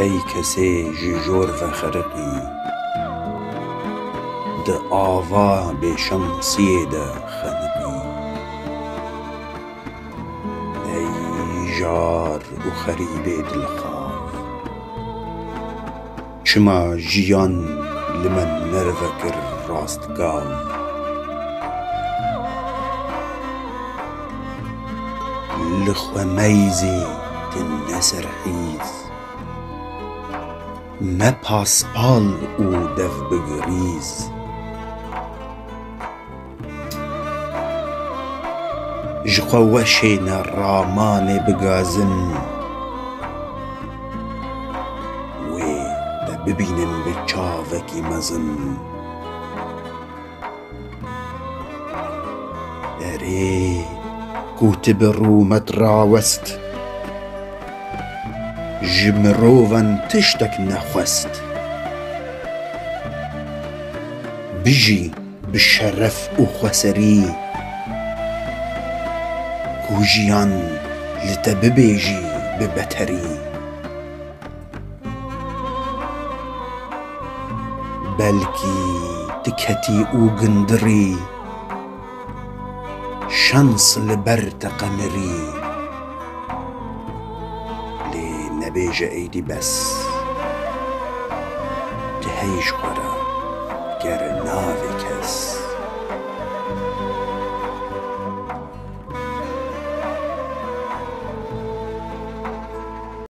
هی کسی جور و خرقی ده آوا به شمسی ده خنقی ای جار و خریب دلخواه چما جیان لمن نرفکر راستگاه لخو میزی ده نسرحیز نه پاسپال او دف بگریز جخوا وشین رامان بگازن وی ده ببینن به چاوکی مزن اره کوتب رومت راوست جمروان تشتک نخوست بجی بشرف و خسری کوجیان لتببیجی ببتری بلکی تکتی او گندری شانس لبر تقمری لی نبیج ایدی بس تهیش خورا گر ناوی کس